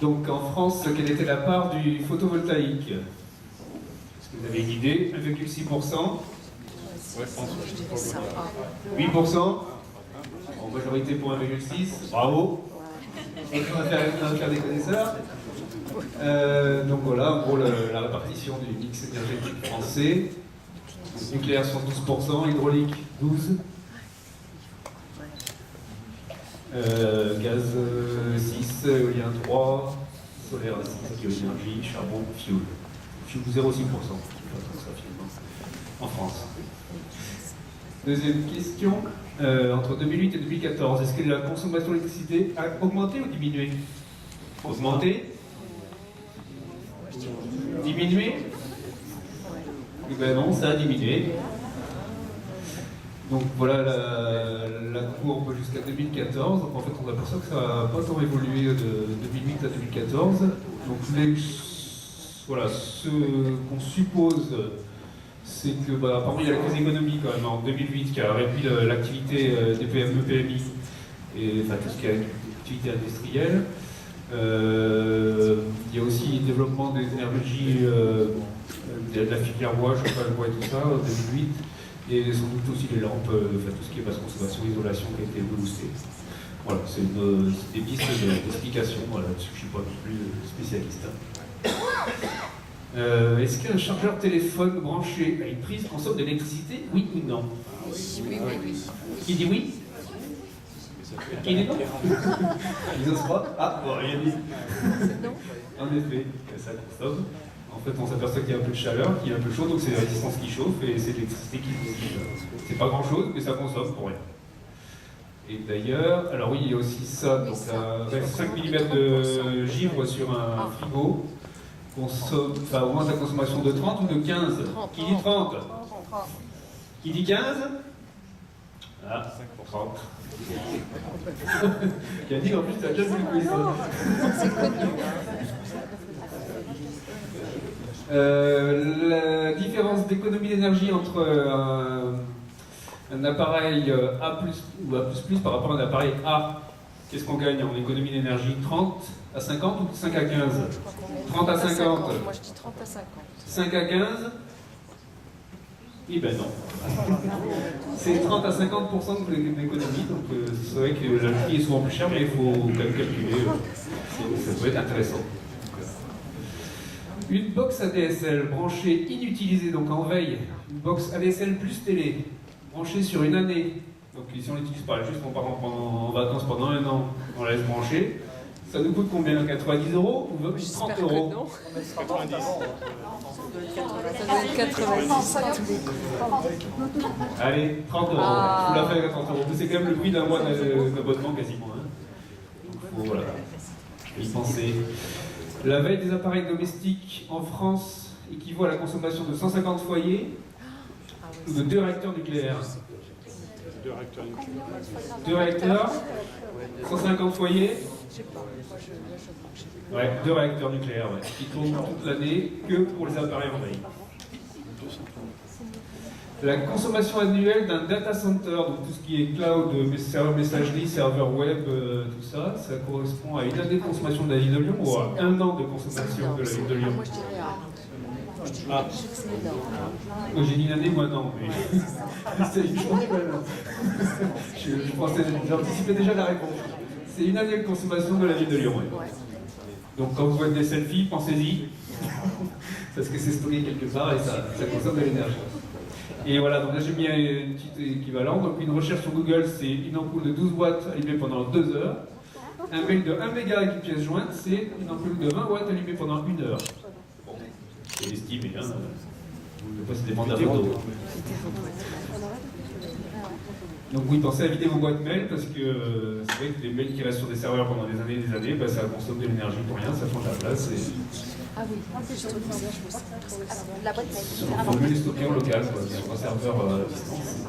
Donc en France, quelle était la part du photovoltaïque? Est-ce que vous avez une idée? 1,6%? Ouais, je dirais ça. 8%? En majorité pour 1,6. Bravo. On va faire des connaisseurs. Donc voilà, en gros, la répartition du mix énergétique français. Nucléaire 72%, hydraulique 12%. Gaz 6, éolien 3, solaire 6, bioénergie, charbon, fuel. Fuel 0,6% en France. Deuxième question, entre 2008 et 2014, est-ce que la consommation d'électricité a augmenté ou diminué? Augmenté? Diminué? Eh ben non, ça a diminué. Donc voilà la courbe jusqu'à 2014. Donc en fait, on aperçoit que ça n'a pas tant évolué de 2008 à 2014. Donc voilà, ce qu'on suppose, c'est que apparemment il y a la crise économique quand même en 2008 qui a réduit l'activité des PME, PMI et enfin tout ce qui est activité industrielle. Il y a aussi le développement des énergies de la filière bois, chauffage bois et tout ça en 2008. Et sans doute aussi les lampes, enfin tout ce qui est basse consommation, isolation qui a été boostée. Voilà, c'est des pistes d'explication là-dessus, je ne suis pas non plus spécialiste. Est-ce qu'un chargeur téléphone branché à une prise consomme de l'électricité, oui ou non? Oui. Qui dit oui? Qui dit non? Ils n'osent pas? Ah, bon, rien dit. En effet, ça consomme. En fait, on s'aperçoit qu'il y a un peu de chaleur, qu'il y a un peu chaud, donc c'est la résistance qui chauffe et c'est l'électricité qui consomme. C'est pas grand chose, mais ça consomme pour rien. Et d'ailleurs, alors oui, il y a aussi ça, donc 5 mm de givre sur un frigo augmente la consommation de 30 ou de 15? Qui dit 30? Qui dit 15? Ah, 30. Qui a dit en plus, tu as déjà vu le quiz. La différence d'économie d'énergie entre un appareil A+, ou A++ par rapport à un appareil A, qu'est-ce qu'on gagne en économie d'énergie? 30 à 50 ou 5 à 15? 30 à 50. Moi je dis 30 à 50. 5 à 15? Eh ben non. C'est 30 à 50% de l'économie, donc c'est vrai que la vie est souvent plus chère, mais il faut quand même calculer. Ça peut être intéressant. Une box ADSL branchée inutilisée, donc en veille, une box ADSL plus télé, branchée sur une année, donc si on l'utilise pas, juste on part en vacances pendant un an, on la laisse brancher, ça nous coûte combien? 90 € ou 30 €? Ça doit être 90 à tous les coups. Allez, 30 €, je vous la fais à 30 €, c'est quand même le prix d'un mois d'abonnement quasiment. Hein. Donc faut voilà, y penser. La veille des appareils domestiques en France équivaut à la consommation de 150 foyers ou de 2 réacteurs nucléaires. 2 réacteurs, 150 foyers. Ouais, 2 réacteurs nucléaires, ouais, qui tournent toute l'année que pour les appareils en veille. La consommation annuelle d'un data center, donc tout ce qui est cloud, serveur messagerie, serveur web, tout ça, ça correspond à une année de consommation de la ville de Lyon ou à un an de consommation de la ville de Lyon? Moi je dirais Ah, j'ai dit une année ou un an, mais c'est une journée quand même. J'anticipais déjà la réponse. C'est une année de consommation de la ville de Lyon. Ouais. Donc quand vous voyez des selfies, pensez-y, parce que c'est stocké quelque part et ça consomme de l'énergie. Et voilà, donc là j'ai mis un petit équivalent. Donc une recherche sur Google, c'est une ampoule de 12 watts allumée pendant 2 heures. Un mail de 1 méga avec une pièce jointe, c'est une ampoule de 20 watts allumée pendant 1 heure. Bon, c'est estimé, hein. Vous ne pas se dépendre de la photo. Donc oui, pensez à vider vos boîtes mail parce que c'est vrai que les mails qui restent sur des serveurs pendant des années et des années, ça consomme de l'énergie pour rien, ça change la place. Ah oui, la boîte mail. Il faut mieux les stocker en local, sur un serveur à distance.